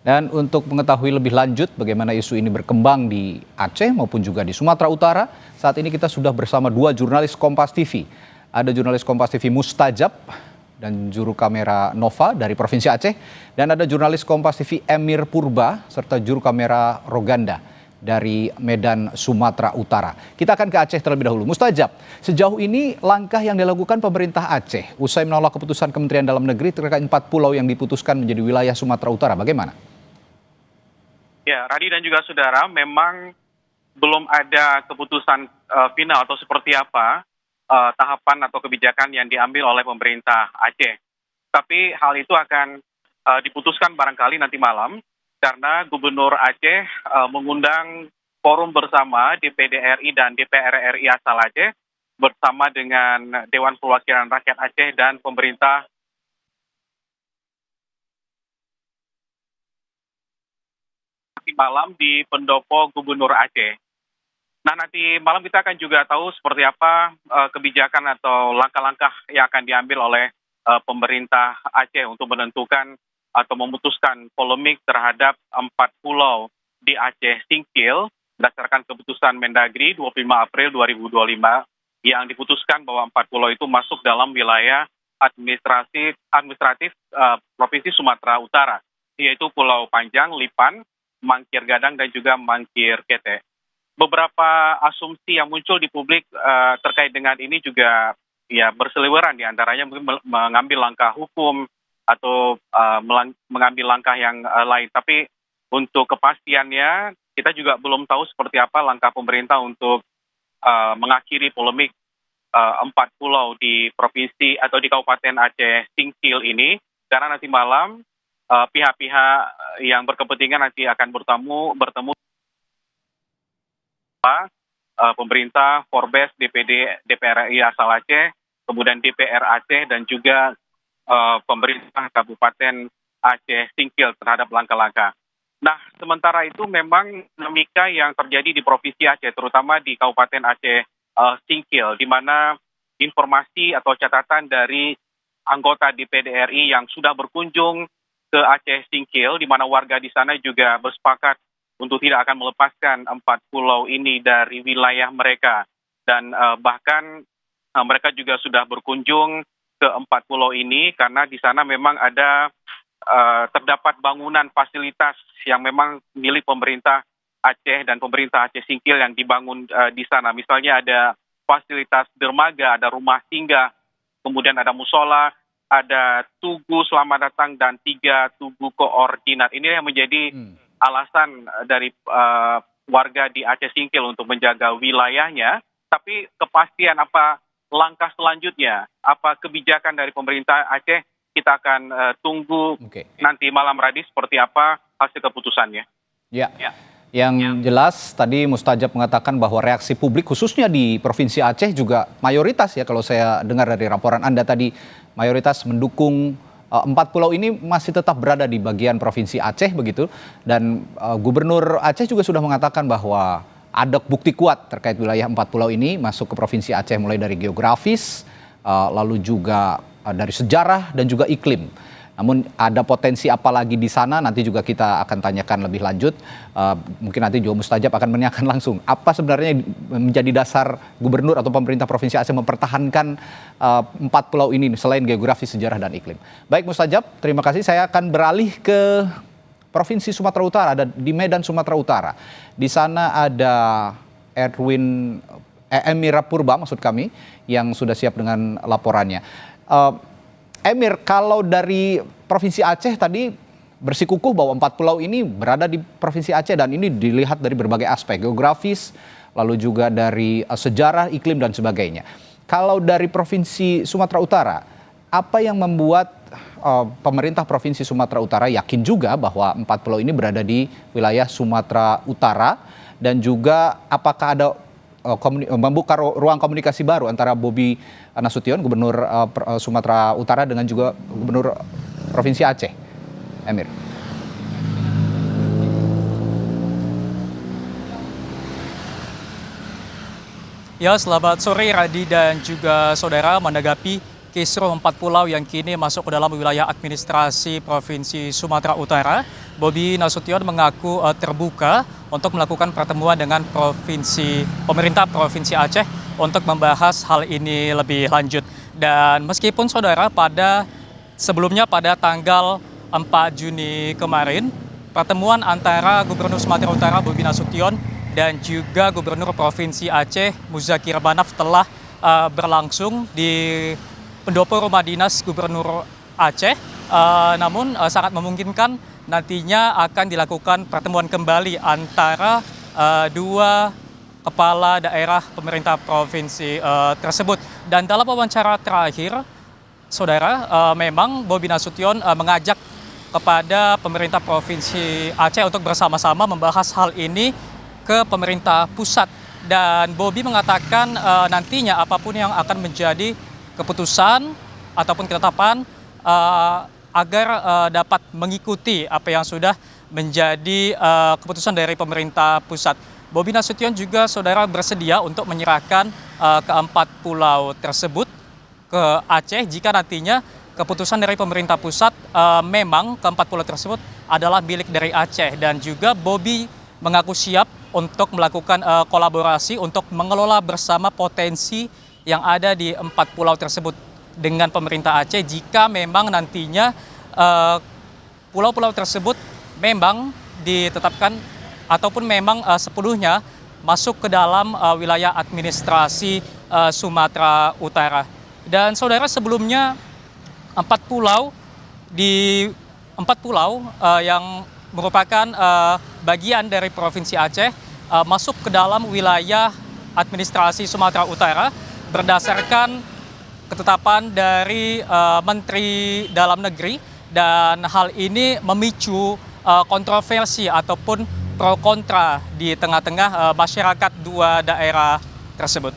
Dan untuk mengetahui lebih lanjut bagaimana isu ini berkembang di Aceh maupun juga di Sumatera Utara, saat ini kita sudah bersama dua jurnalis Kompas TV. Ada jurnalis Kompas TV Mustajab dan juru kamera Nova dari Provinsi Aceh, dan ada jurnalis Kompas TV Emir Purba serta juru kamera Roganda dari Medan, Sumatera Utara. Kita akan ke Aceh terlebih dahulu. Mustajab, sejauh ini langkah yang dilakukan pemerintah Aceh usai menolak keputusan Kementerian Dalam Negeri terkait 4 pulau yang diputuskan menjadi wilayah Sumatera Utara, bagaimana? Ya, Radi dan juga saudara, memang belum ada keputusan final atau seperti apa tahapan atau kebijakan yang diambil oleh pemerintah Aceh. Tapi hal itu akan diputuskan barangkali nanti malam, karena Gubernur Aceh mengundang forum bersama DPD RI dan DPR RI asal Aceh bersama dengan Dewan Perwakilan Rakyat Aceh dan pemerintah malam di pendopo Gubernur Aceh. Nah, nanti malam kita akan juga tahu seperti apa kebijakan atau langkah-langkah yang akan diambil oleh pemerintah Aceh untuk menentukan atau memutuskan polemik terhadap 4 pulau di Aceh Singkil berdasarkan keputusan Mendagri 25 April 2025 yang diputuskan bahwa 4 pulau itu masuk dalam wilayah administratif Provinsi Sumatera Utara, yaitu Pulau Panjang, Lipan, Mangkir Gadang, dan juga Mangkir Kete. Beberapa asumsi yang muncul di publik terkait dengan ini juga ya berseliweran, diantaranya mungkin mengambil langkah hukum atau mengambil langkah yang lain. Tapi untuk kepastiannya kita juga belum tahu seperti apa langkah pemerintah untuk mengakhiri polemik 4 pulau di provinsi atau di Kabupaten Aceh Singkil ini, karena nanti malam pihak-pihak yang berkepentingan nanti akan bertemu pemerintah, Forbes, DPD, DPR RI asal Aceh, kemudian DPR Aceh, dan juga pemerintah Kabupaten Aceh Singkil terhadap langkah-langkah. Nah, sementara itu memang dinamika yang terjadi di Provinsi Aceh, terutama di Kabupaten Aceh Singkil, di mana informasi atau catatan dari anggota DPD RI yang sudah berkunjung ke Aceh Singkil, di mana warga di sana juga bersepakat untuk tidak akan melepaskan 4 pulau ini dari wilayah mereka. Dan bahkan mereka juga sudah berkunjung ke 4 pulau ini karena di sana memang ada terdapat bangunan fasilitas yang memang milik pemerintah Aceh dan pemerintah Aceh Singkil yang dibangun di sana. Misalnya ada fasilitas dermaga, ada rumah singgah, kemudian ada musola, ada tugu selamat datang, dan 3 tugu koordinat. Ini yang menjadi alasan dari warga di Aceh Singkil untuk menjaga wilayahnya. Tapi kepastian apa langkah selanjutnya, apa kebijakan dari pemerintah Aceh, kita akan tunggu nanti malam, Radis, seperti apa hasil keputusannya. Ya. Yang jelas tadi Mustajab mengatakan bahwa reaksi publik khususnya di Provinsi Aceh juga mayoritas, ya kalau saya dengar dari laporan Anda tadi, mayoritas mendukung 4 pulau ini masih tetap berada di bagian Provinsi Aceh begitu. Dan Gubernur Aceh juga sudah mengatakan bahwa ada bukti kuat terkait wilayah 4 pulau ini masuk ke Provinsi Aceh, mulai dari geografis, lalu juga dari sejarah dan juga iklim. Namun ada potensi apa lagi di sana, nanti juga kita akan tanyakan lebih lanjut. Mungkin nanti juga Mustajab akan menanyakan langsung apa sebenarnya menjadi dasar gubernur atau pemerintah Provinsi Aceh mempertahankan 4 pulau ini selain geografi, sejarah, dan iklim. Baik Mustajab, terima kasih. Saya akan beralih ke Provinsi Sumatera Utara, ada di Medan, Sumatera Utara. Di sana ada Emir Purba maksud kami, yang sudah siap dengan laporannya. Emir, kalau dari Provinsi Aceh tadi bersikukuh bahwa 4 pulau ini berada di Provinsi Aceh, dan ini dilihat dari berbagai aspek, geografis, lalu juga dari sejarah, iklim, dan sebagainya. Kalau dari Provinsi Sumatera Utara, apa yang membuat pemerintah Provinsi Sumatera Utara yakin juga bahwa 4 pulau ini berada di wilayah Sumatera Utara, dan juga apakah ada membuka ruang komunikasi baru antara Bobi Nasution, Gubernur Sumatera Utara, dengan juga Gubernur Provinsi Aceh? Emir. Ya, selamat sore Radi dan juga saudara. Menanggapi kisruh 4 pulau yang kini masuk ke dalam wilayah administrasi Provinsi Sumatera Utara, Bobi Nasution mengaku terbuka untuk melakukan pertemuan dengan pemerintah Provinsi Aceh untuk membahas hal ini lebih lanjut. Dan meskipun saudara sebelumnya pada tanggal 4 Juni kemarin, pertemuan antara Gubernur Sumatera Utara Bobi Nasution dan juga Gubernur Provinsi Aceh Muzakir Banaf telah berlangsung di pendopo rumah dinas Gubernur Aceh. Namun sangat memungkinkan nantinya akan dilakukan pertemuan kembali antara dua kepala daerah pemerintah provinsi tersebut. Dan dalam wawancara terakhir, saudara, memang Bobi Nasution mengajak kepada pemerintah Provinsi Aceh untuk bersama-sama membahas hal ini ke pemerintah pusat. Dan Bobi mengatakan nantinya apapun yang akan menjadi keputusan ataupun ketetapan agar dapat mengikuti apa yang sudah menjadi keputusan dari pemerintah pusat. Bobi Nasution juga, saudara, bersedia untuk menyerahkan keempat pulau tersebut ke Aceh jika nantinya keputusan dari pemerintah pusat memang keempat pulau tersebut adalah milik dari Aceh. Dan juga Bobi mengaku siap untuk melakukan kolaborasi untuk mengelola bersama potensi yang ada di 4 pulau tersebut dengan pemerintah Aceh jika memang nantinya pulau-pulau tersebut memang ditetapkan ataupun memang sepenuhnya masuk ke dalam wilayah administrasi Sumatera Utara. Dan saudara, sebelumnya 4 pulau yang merupakan bagian dari Provinsi Aceh masuk ke dalam wilayah administrasi Sumatera Utara berdasarkan ketetapan dari Menteri Dalam Negeri, dan hal ini memicu kontroversi ataupun pro kontra di tengah-tengah masyarakat dua daerah tersebut.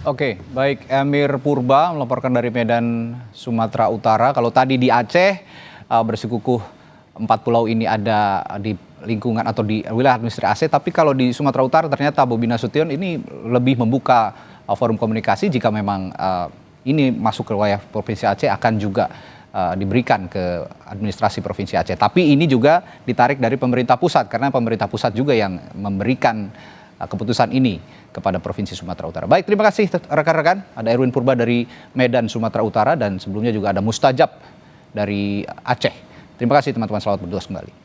Oke, baik, Emir Purba melaporkan dari Medan, Sumatera Utara. Kalau tadi di Aceh bersikukuh 4 pulau ini ada di lingkungan atau di wilayah administrasi Aceh, tapi kalau di Sumatera Utara ternyata Bobi Nasution ini lebih membuka forum komunikasi jika memang ini masuk ke wilayah Provinsi Aceh akan juga diberikan ke administrasi Provinsi Aceh. Tapi ini juga ditarik dari pemerintah pusat karena pemerintah pusat juga yang memberikan keputusan ini kepada Provinsi Sumatera Utara. Baik, terima kasih rekan-rekan. Ada Erwin Purba dari Medan, Sumatera Utara, dan sebelumnya juga ada Mustajab dari Aceh. Terima kasih teman-teman, selamat bertugas kembali.